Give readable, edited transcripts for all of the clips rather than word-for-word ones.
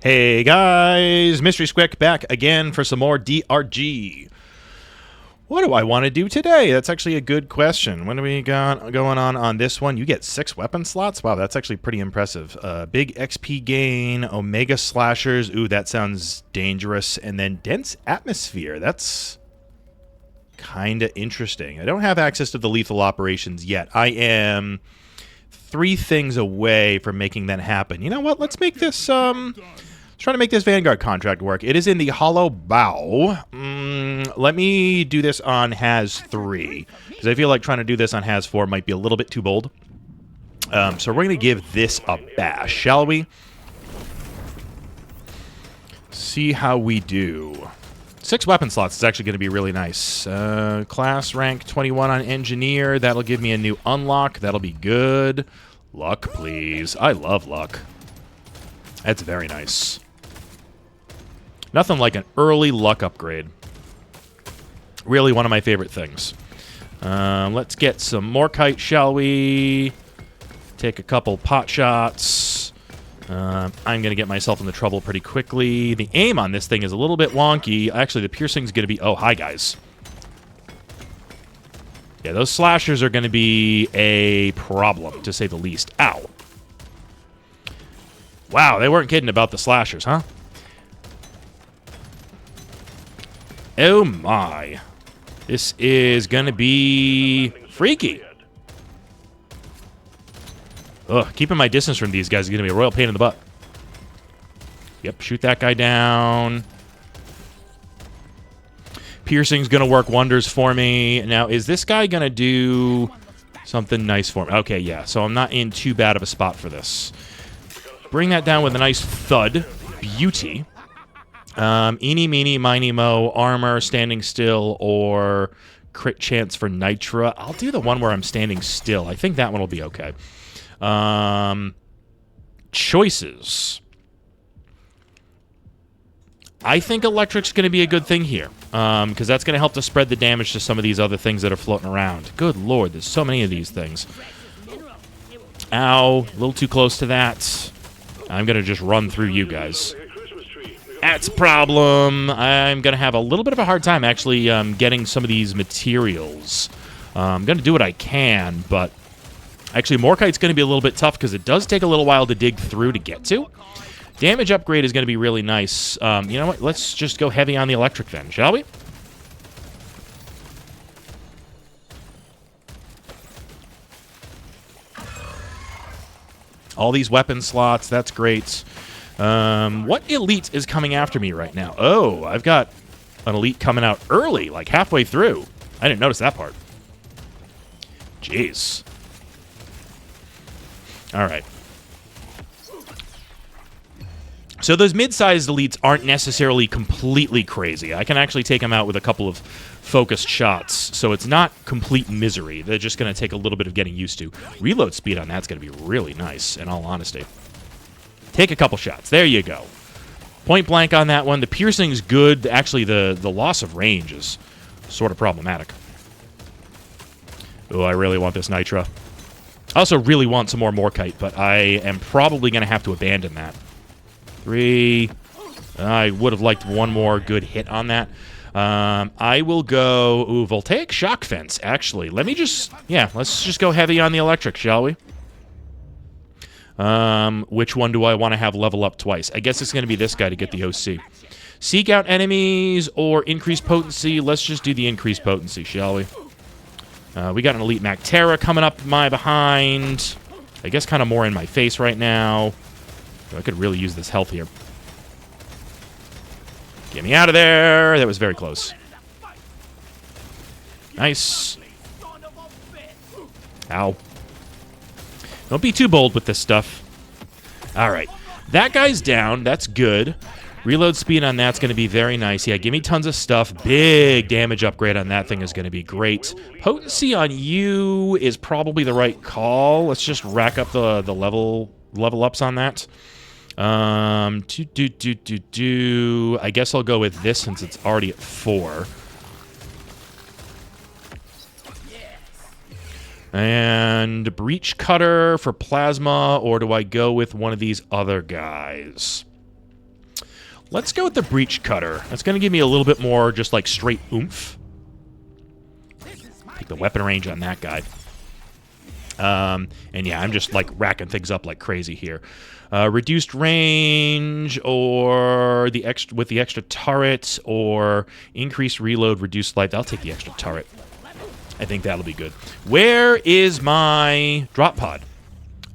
Hey guys, Mystery Squick back again for some more DRG. What do I want to do today? That's actually a good question. What do we got going on this one? You get 6 weapon slots? Wow, that's actually pretty impressive. Big XP gain, Omega Slashers. Ooh, that sounds dangerous. And then Dense Atmosphere. That's kind of interesting. I don't have access to the lethal operations yet. I am 3 things away from making that happen. You know what? Let's make this, let's try to make this Vanguard contract work. It is in the Hollow Bow. Let me do this on Has 3, because I feel like trying to do this on Has 4 might be a little bit too bold. So we're going to give this a bash, shall we? See how we do. 6 weapon slots is actually going to be really nice. Class rank 21 on Engineer. That'll give me a new unlock. That'll be good. Luck, please. I love luck. That's very nice. Nothing like an early luck upgrade. Really one of my favorite things. Let's get some more kite, shall we? Take a couple pot shots. I'm going to get myself into trouble pretty quickly. The aim on this thing is a little bit wonky. Actually, the piercing's going to be... Oh, hi, guys. Yeah, those slashers are going to be a problem, to say the least. Ow. Wow, they weren't kidding about the slashers, huh? Oh, my. This is going to be freaky. Ugh, keeping my distance from these guys is going to be a royal pain in the butt. Yep, shoot that guy down. Piercing's going to work wonders for me. Now, is this guy going to do something nice for me? Okay, yeah, so I'm not in too bad of a spot for this. Bring that down with a nice thud. Beauty. Eeny, meeny, miny, mo, armor, standing still, or crit chance for Nitra. I'll do the one where I'm standing still. I think that one will be okay. Choices. I think electric's going to be a good thing here, because that's going to help to spread the damage to some of these other things that are floating around. Good lord, there's so many of these things. Ow, a little too close to that. I'm going to just run through you guys. That's a problem. I'm going to have a little bit of a hard time actually getting some of these materials. I'm going to do what I can, but actually Morkite's going to be a little bit tough because it does take a little while to dig through to get to. Damage upgrade is going to be really nice. You know what? Let's just go heavy on the electric then, shall we? All these weapon slots, that's great. What elite is coming after me right now? Oh, I've got an elite coming out early, like halfway through. I didn't notice that part. Jeez. All right. So those mid-sized elites aren't necessarily completely crazy. I can actually take them out with a couple of focused shots, so it's not complete misery. They're just going to take a little bit of getting used to. Reload speed on that's going to be really nice, in all honesty. Take a couple shots. There you go. Point blank on that one. The piercing's good. Actually, the loss of range is sort of problematic. Oh, I really want this Nitra. I also really want some more Morkite, but I am probably going to have to abandon that. 3. I would have liked one more good hit on that. I will go... Ooh, Voltaic Shock Fence, actually. Let me just... Yeah, let's just go heavy on the electric, shall we? Which one do I want to have level up twice? I guess it's going to be this guy to get the OC. Seek out enemies or increase potency. Let's just do the increased potency, shall we? We got an Elite Mactera coming up my behind. I guess kind of more in my face right now. I could really use this health here. Get me out of there. That was very close. Nice. Ow. Don't be too bold with this stuff. All right. That guy's down. That's good. Reload speed on that's going to be very nice. Yeah, give me tons of stuff. Big damage upgrade on that thing is going to be great. Potency on you is probably the right call. Let's just rack up the level ups on that. I guess I'll go with this since it's already at 4. And Breach Cutter for Plasma, or do I go with one of these other guys? Let's go with the Breach Cutter. That's going to give me a little bit more just like straight oomph. Take the weapon range on that guy. And yeah, I'm just like racking things up like crazy here. Reduced range, or the extra turret, or increased reload, reduced life. I'll take the extra turret. I think that'll be good. Where is my drop pod?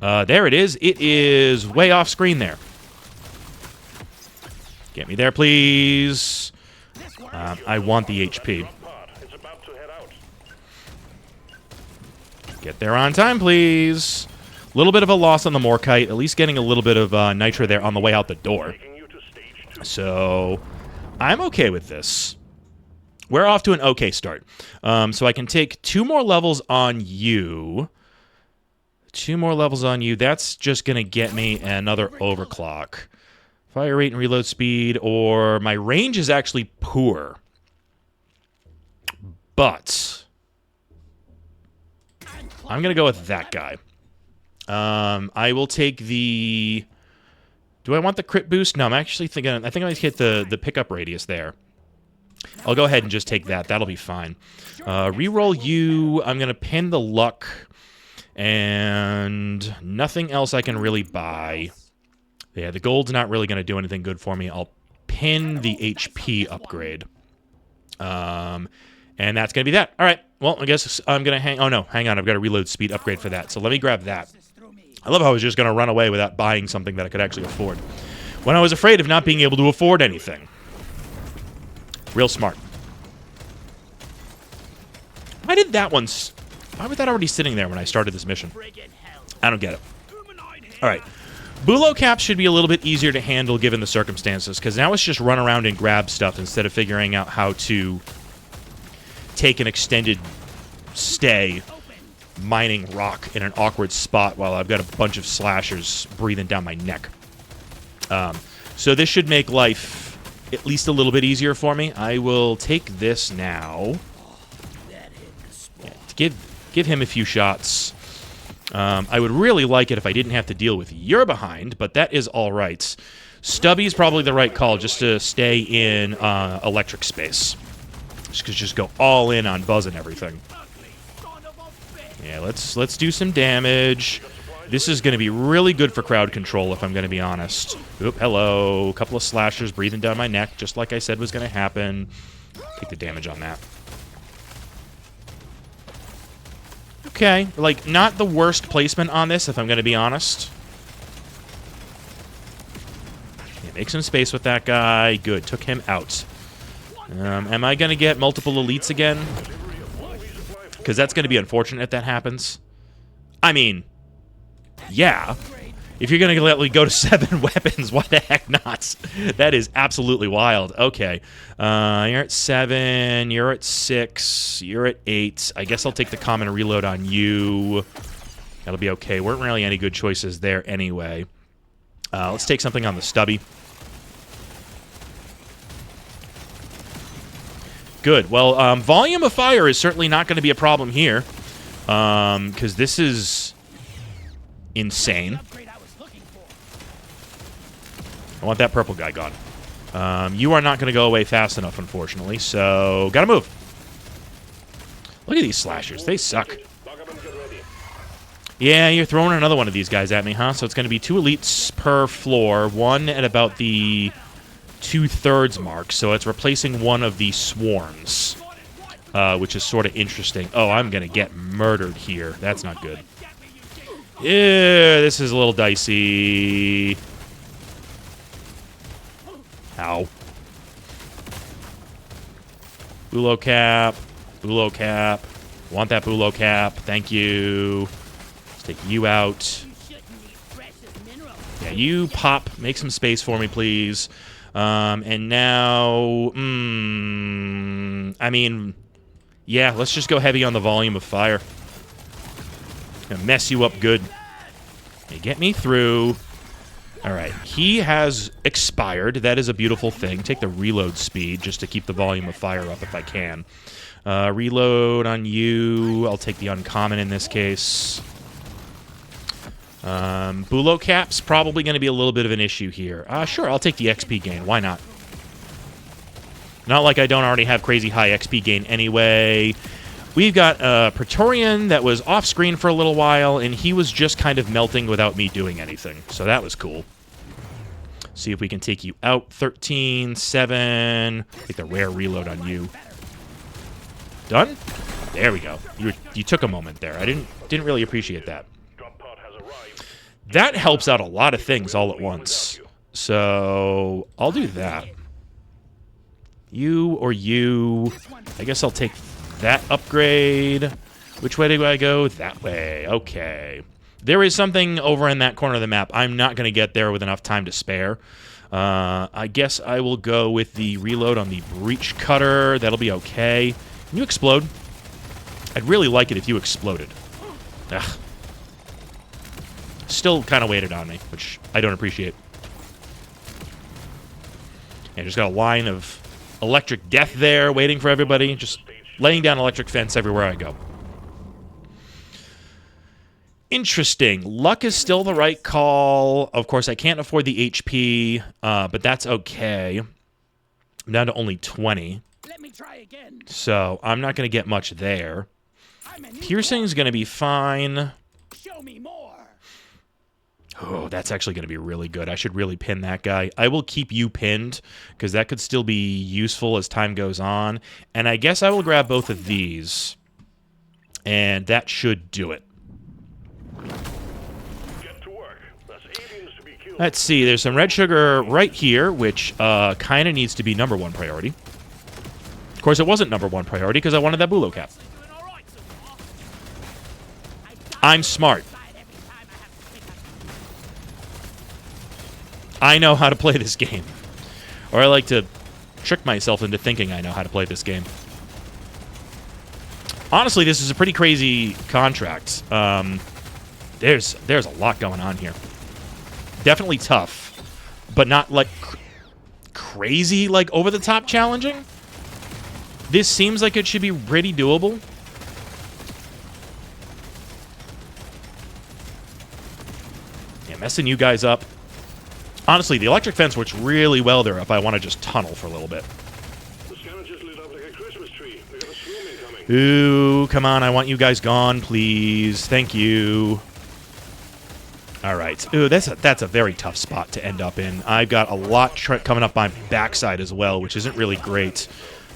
There it is. It is way off screen there. Get me there, please. I want the HP. Get there on time, please. A little bit of a loss on the Morkite. At least getting a little bit of Nitro there on the way out the door. So, I'm okay with this. We're off to an okay start. So I can take 2 more levels on you. 2 more levels on you. That's just going to get me another overclock. Fire rate and reload speed, or my range is actually poor. But I'm going to go with that guy. I will take the... Do I want the crit boost? No, I'm actually thinking... I think I'm going to hit the pickup radius there. I'll go ahead and just take that. That'll be fine. Reroll you. I'm going to pin the luck. And nothing else I can really buy. Yeah, the gold's not really going to do anything good for me. I'll pin the HP upgrade. And that's going to be that. All right. Well, I guess I'm going to hang... Oh, no. Hang on. I've got a reload speed upgrade for that. So let me grab that. I love how I was just going to run away without buying something that I could actually afford. When I was afraid of not being able to afford anything. Real smart. Why did that one... Why was that already sitting there when I started this mission? I don't get it. All right. Bulo caps should be a little bit easier to handle given the circumstances, because now it's just run around and grab stuff instead of figuring out how to take an extended stay mining rock in an awkward spot while I've got a bunch of slashers breathing down my neck. So this should make life at least a little bit easier for me. I will take this now. Yeah, to give him a few shots. I would really like it if I didn't have to deal with your behind, but that is all right. Stubby's probably the right call, just to stay in electric space. Just go all in on Buzz and everything. Yeah, let's do some damage. This is going to be really good for crowd control, if I'm going to be honest. Oop, hello. A couple of slashers breathing down my neck, just like I said was going to happen. Take the damage on that. Okay, like, not the worst placement on this, if I'm going to be honest. Yeah, make some space with that guy. Good, took him out. Am I going to get multiple elites again? Because that's going to be unfortunate if that happens. I mean, yeah. If you're going to let me go to 7 weapons, why the heck not? That is absolutely wild. Okay. You're at 7. You're at 6. You're at 8. I guess I'll take the common reload on you. That'll be okay. Weren't really any good choices there anyway. Let's take something on the stubby. Good. Well, volume of fire is certainly not going to be a problem here. Because this is insane. I want that purple guy gone. You are not going to go away fast enough, unfortunately, so gotta move. Look at these slashers. They suck. Yeah, you're throwing another one of these guys at me, huh? So it's going to be 2 elites per floor, one at about the 2/3 mark, so it's replacing one of the swarms, which is sort of interesting. Oh, I'm going to get murdered here. That's not good. Yeah, this is a little dicey. Ow. Bulo cap. Bulo cap. Want that Bulo cap. Thank you. Let's take you out. Yeah, you pop. Make some space for me, please. And now... I mean... Yeah, let's just go heavy on the volume of fire. Gonna mess you up good. You get me through... Alright, he has expired. That is a beautiful thing. Take the reload speed just to keep the volume of fire up if I can. Reload on you. I'll take the uncommon in this case. Bulo cap's probably going to be a little bit of an issue here. Sure, I'll take the XP gain. Why not? Not like I don't already have crazy high XP gain anyway. We've got a Praetorian that was off-screen for a little while, and he was just kind of melting without me doing anything. So that was cool. See if we can take you out. 13, 7. Take the rare reload on you. Done? There we go. You took a moment there. I didn't really appreciate that. That helps out a lot of things all at once. So I'll do that. You or you. I guess I'll take that upgrade. Which way do I go? That way. Okay. There is something over in that corner of the map. I'm not going to get there with enough time to spare. I guess I will go with the reload on the breach cutter. That'll be okay. Can you explode? I'd really like it if you exploded. Ugh. Still kind of waited on me, which I don't appreciate. Yeah, just got a line of electric death there waiting for everybody. Just laying down electric fence everywhere I go. Interesting. Luck is still the right call. Of course, I can't afford the HP, but that's okay. I'm down to only 20. Let me try again. So I'm not going to get much there. Piercing's going to be fine. Show me more. Oh, that's actually going to be really good. I should really pin that guy. I will keep you pinned, because that could still be useful as time goes on. And I guess I will grab both of these. And that should do it. Let's see. There's some red sugar right here, which kind of needs to be #1 priority. Of course, it wasn't #1 priority, because I wanted that Bulo cap. I'm smart. I know how to play this game. Or I like to trick myself into thinking I know how to play this game. Honestly, this is a pretty crazy contract. There's a lot going on here. Definitely tough, but not like crazy, like over-the-top challenging. This seems like it should be pretty doable. Yeah, messing you guys up. Honestly, the electric fence works really well there if I want to just tunnel for a little bit. The scavengers lit up like a Christmas tree. We got a swarm incoming. Ooh, come on. I want you guys gone, please. Thank you. All right. Ooh, that's a very tough spot to end up in. I've got a lot coming up my backside as well, which isn't really great.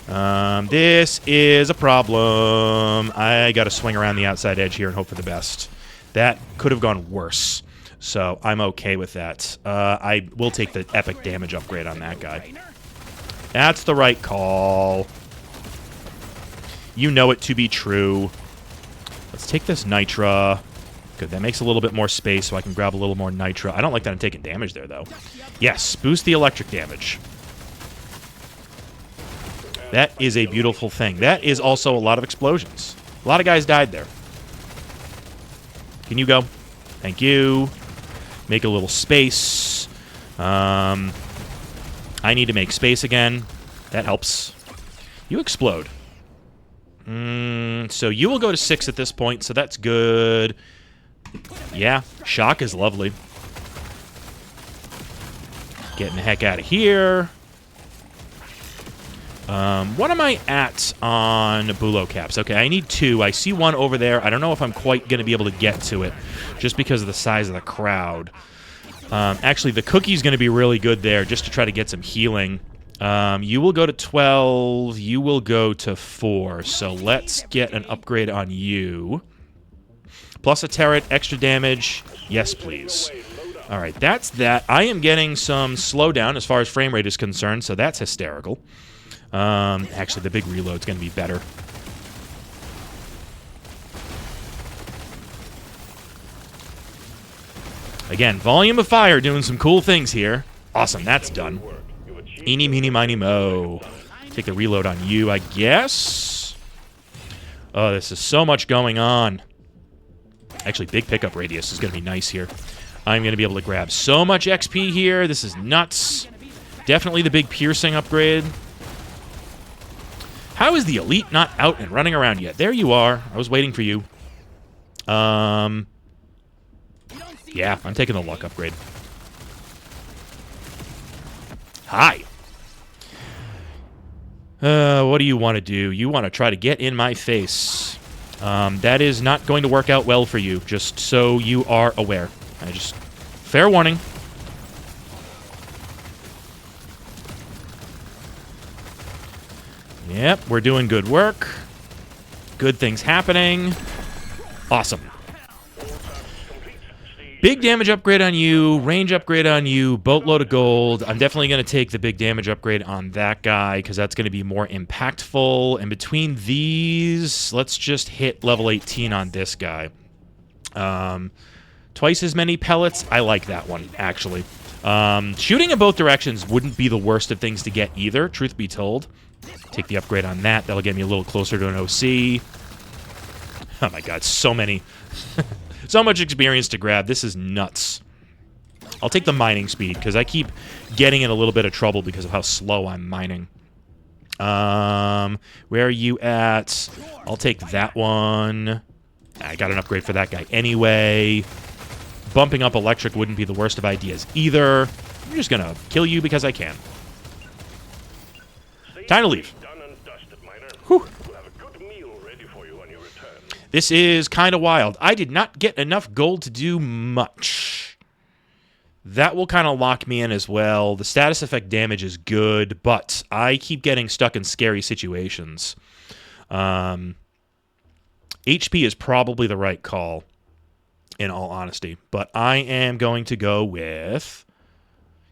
This is a problem. I got to swing around the outside edge here and hope for the best. That could have gone worse. So I'm okay with that. I will take the epic damage upgrade on that guy. That's the right call. You know it to be true. Let's take this Nitra. Good, that makes a little bit more space so I can grab a little more Nitra. I don't like that I'm taking damage there, though. Yes, boost the electric damage. That is a beautiful thing. That is also a lot of explosions. A lot of guys died there. Can you go? Thank you. Make a little space. I need to make space again. That helps. You explode. So you will go to 6 at this point, so that's good. Yeah, shock is lovely. Getting the heck out of here. What am I at on Bulo caps? Okay, I need 2. I see one over there. I don't know if I'm quite going to be able to get to it, just because of the size of the crowd. Actually, the cookie's going to be really good there, just to try to get some healing. You will go to 12. You will go to 4. So let's get an upgrade on you. Plus a turret, extra damage. Yes, please. All right, that's that. I am getting some slowdown as far as frame rate is concerned, so that's hysterical. Actually, the big reload's going to be better. Again, volume of fire doing some cool things here. Awesome, that's done. Eeny, meeny, miny, mo. Take the reload on you, I guess. Oh, this is so much going on. Actually, big pickup radius is going to be nice here. I'm going to be able to grab so much XP here. This is nuts. Definitely the big piercing upgrade. How is the elite not out and running around yet? There you are. I was waiting for you. Yeah, I'm taking the luck upgrade. Hi. What do you want to do? You want to try to get in my face. That is not going to work out well for you, just so you are aware. Fair warning. Yep, we're doing good work. Good things happening. Awesome. Big damage upgrade on you, range upgrade on you, boatload of gold. I'm definitely going to take the big damage upgrade on that guy because that's going to be more impactful. And between these, let's just hit level 18 on this guy. Twice as many pellets. I like that one, actually. Shooting in both directions wouldn't be the worst of things to get either, truth be told. Take the upgrade on that. That'll get me a little closer to an OC. Oh my god, so many. So much experience to grab. This is nuts. I'll take the mining speed, because I keep getting in a little bit of trouble because of how slow I'm mining. Where are you at? I'll take that one. I got an upgrade for that guy anyway. Bumping up electric wouldn't be the worst of ideas either. I'm just going to kill you because I can. Time to leave. Whew. This is kind of wild. I did not get enough gold to do much. That will kind of lock me in as well. The status effect damage is good, but I keep getting stuck in scary situations. HP is probably the right call, in all honesty. But I am going to go with...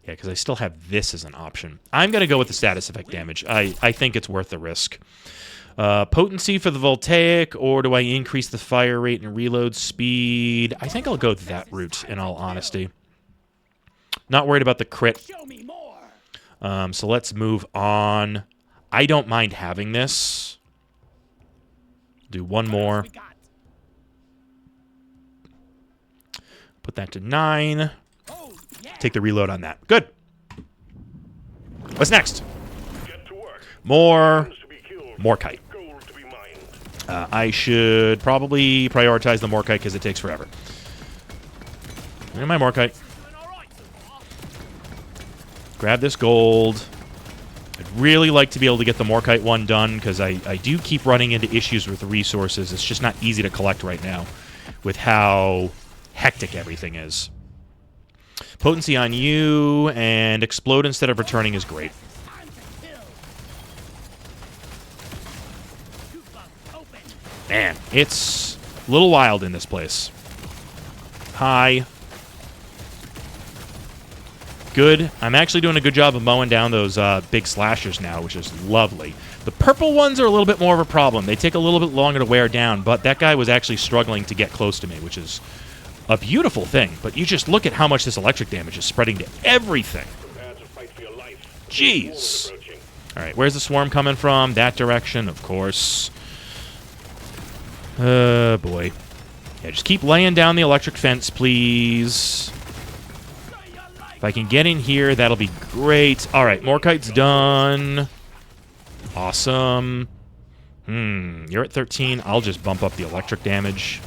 Yeah, because I still have this as an option. I'm going to go with the status effect damage. I think it's worth the risk. Potency for the voltaic, or do I increase the fire rate and reload speed? I think I'll go that route, in all honesty. Not worried about the crit. So let's move on. I don't mind having this. Do one more. Put that to 9. Take the reload on that. Good. What's next? More Morkite. I should probably prioritize the Morkite because it takes forever. Where's my Morkite? Grab this gold. I'd really like to be able to get the Morkite one done because I do keep running into issues with resources. It's just not easy to collect right now with how hectic everything is. Potency on you, and explode instead of returning is great. Man, it's a little wild in this place. Hi. Good. I'm actually doing a good job of mowing down those big slashers now, which is lovely. The purple ones are a little bit more of a problem. They take a little bit longer to wear down, but that guy was actually struggling to get close to me, which is a beautiful thing. But you just look at how much this electric damage is spreading to everything. Jeez. All right, where's the swarm coming from? That direction, of course. Boy. Yeah, just keep laying down the electric fence, please. If I can get in here, that'll be great. All right, Morkite's done. Awesome. You're at 13. I'll just bump up the electric damage.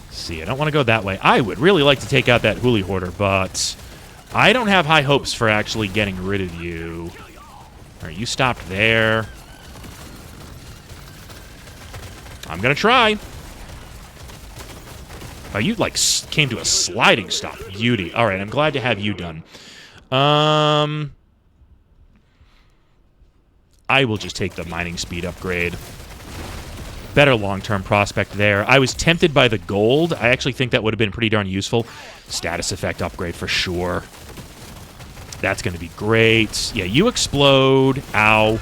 See, I don't want to go that way. I would really like to take out that Huli Hoarder, but I don't have high hopes for actually getting rid of you. All right, you stopped there. I'm going to try. Oh, you, like, came to a sliding stop. Beauty. All right, I'm glad to have you done. I will just take the mining speed upgrade. Better long-term prospect there. I was tempted by the gold. I actually think that would have been pretty darn useful. Status effect upgrade for sure. That's going to be great. Yeah, you explode. Ow.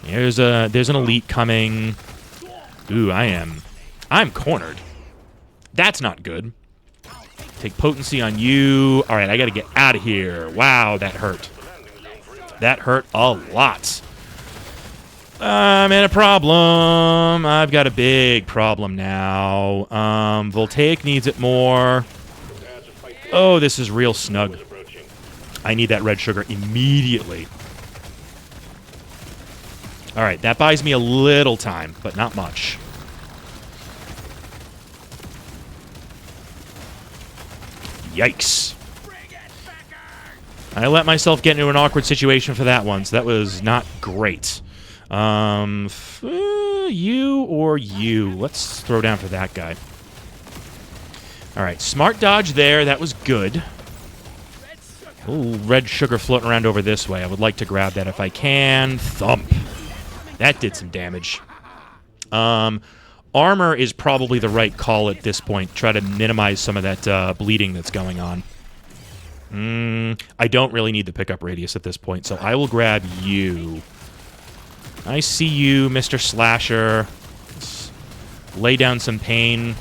There's an elite coming. Ooh, I'm cornered. That's not good. Take potency on you. All right, I got to get out of here. Wow, that hurt. That hurt a lot. I'm in a problem. I've got a big problem now. Voltaic needs it more. Oh, this is real snug. I need that red sugar immediately. All right, that buys me a little time, but not much. Yikes. I let myself get into an awkward situation for that one, so that was not great. You or you? Let's throw down for that guy. All right, smart dodge there. That was good. Ooh, red sugar floating around over this way. I would like to grab that if I can. Thump. That did some damage. Armor is probably the right call at this point. Try to minimize some of that bleeding that's going on. I don't really need the pickup radius at this point, so I will grab you. I see you, Mr. Slasher. Let's lay down some pain.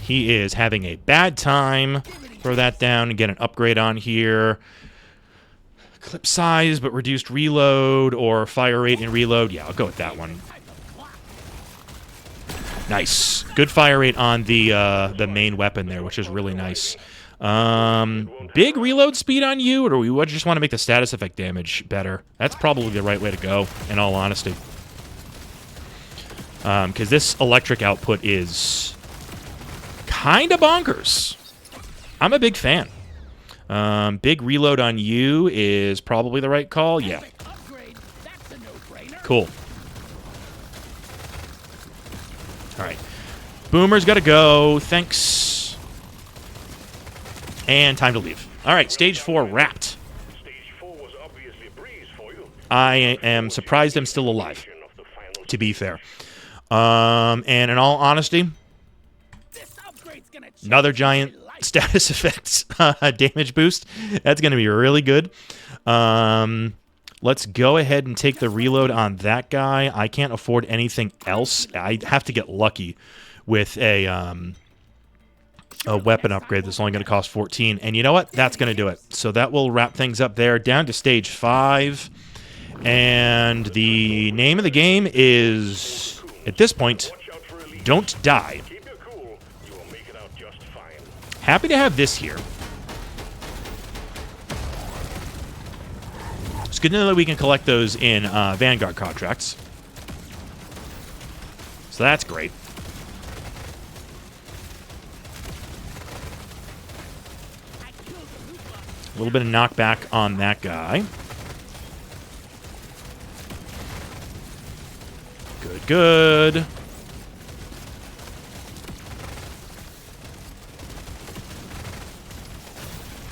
He is having a bad time. Throw that down and get an upgrade on here. Clip size, but reduced reload, or fire rate and reload. Yeah, I'll go with that one. Nice. Good fire rate on the main weapon there, which is really nice. Big reload speed on you, or do we just want to make the status effect damage better? That's probably the right way to go, in all honesty. Because this electric output is kind of bonkers. I'm a big fan. Big reload on you is probably the right call. Yeah. Cool. All right. Boomer's got to go. Thanks. And time to leave. All right, stage 4 wrapped. Stage 4 was obviously a breeze for you. I am surprised I'm still alive, to be fair. And in all honesty, another giant status effects damage boost. That's going to be really good. Let's go ahead and take the reload on that guy. I can't afford anything else. I have to get lucky with a weapon upgrade that's only going to cost 14. And you know what? That's going to do it. So that will wrap things up there. Down to stage 5. And the name of the game is, at this point, Don't Die. Keep your cool. You will make it out just fine. Happy to have this here. It's good to know that we can collect those in Vanguard contracts. So that's great. A little bit of knockback on that guy. Good, good.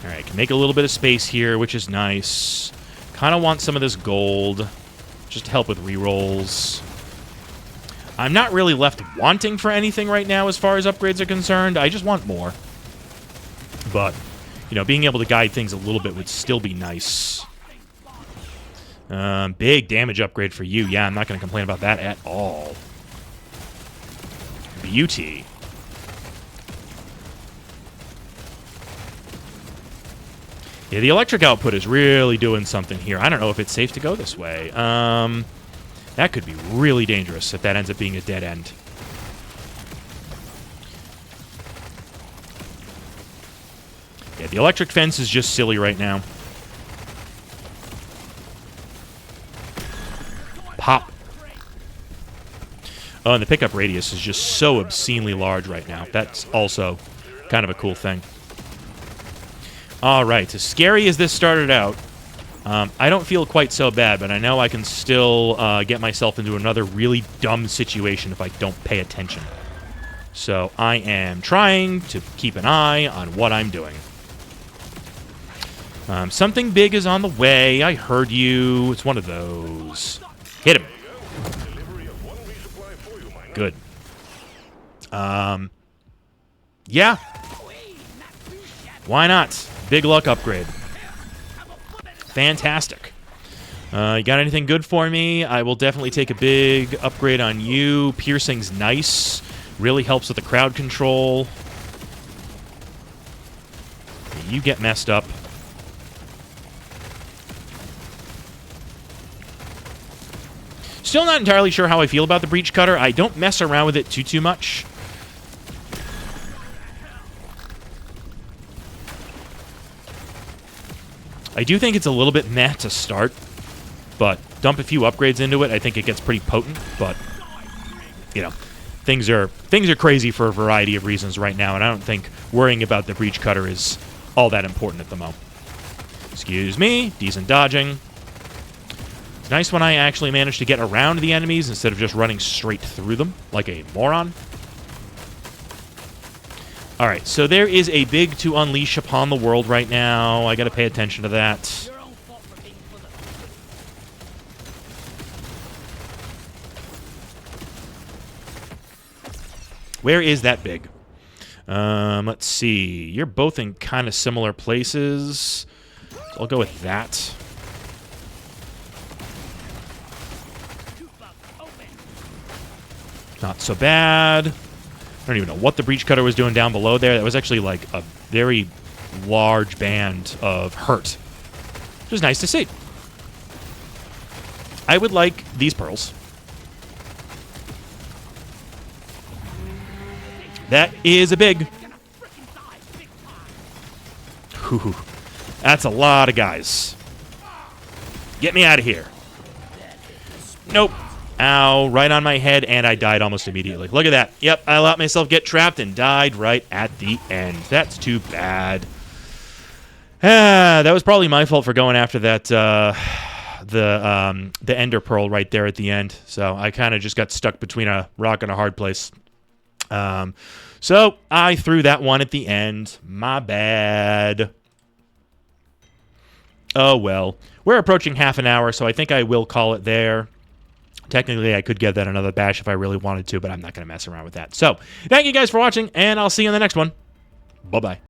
All right, can make a little bit of space here, which is nice. Kind of want some of this gold, just to help with rerolls. I'm not really left wanting for anything right now as far as upgrades are concerned. I just want more. But, you know, being able to guide things a little bit would still be nice. Big damage upgrade for you. Yeah, I'm not going to complain about that at all. Beauty. Yeah, the electric output is really doing something here. I don't know if it's safe to go this way. That could be really dangerous if that ends up being a dead end. Yeah, the electric fence is just silly right now. Pop. Oh, and the pickup radius is just so obscenely large right now. That's also kind of a cool thing. All right, as scary as this started out, I don't feel quite so bad, but I know I can still get myself into another really dumb situation if I don't pay attention. So I am trying to keep an eye on what I'm doing. Something big is on the way. I heard you. It's one of those. Hit him. Good. Yeah. Why not? Big luck upgrade. Fantastic. You got anything good for me? I will definitely take a big upgrade on you. Piercing's nice. Really helps with the crowd control. You get messed up. Still not entirely sure how I feel about the breach cutter. I don't mess around with it too much. I do think it's a little bit meh to start, but dump a few upgrades into it, I think it gets pretty potent, but, you know, things are crazy for a variety of reasons right now, and I don't think worrying about the breach cutter is all that important at the moment. Excuse me, decent dodging. It's nice when I actually manage to get around the enemies instead of just running straight through them like a moron. Alright, so there is a big to unleash upon the world right now. I gotta pay attention to that. Your own fault for being full of... Where is that big? Let's see. You're both in kind of similar places. So I'll go with that. Not so bad. I don't even know what the breach cutter was doing down below there. That was actually like a very large band of hurt. Which was nice to see. I would like these pearls. That is a big. Whew. That's a lot of guys. Get me out of here. Nope. Ow, right on my head, and I died almost immediately. Look at that. Yep, I let myself get trapped and died right at the end. That's too bad. That was probably my fault for going after that, the Ender Pearl right there at the end. So I kind of just got stuck between a rock and a hard place. So I threw that one at the end. My bad. Oh, well. We're approaching half an hour, so I think I will call it there. Technically, I could give that another bash if I really wanted to, but I'm not going to mess around with that. So, thank you guys for watching, and I'll see you in the next one. Bye-bye.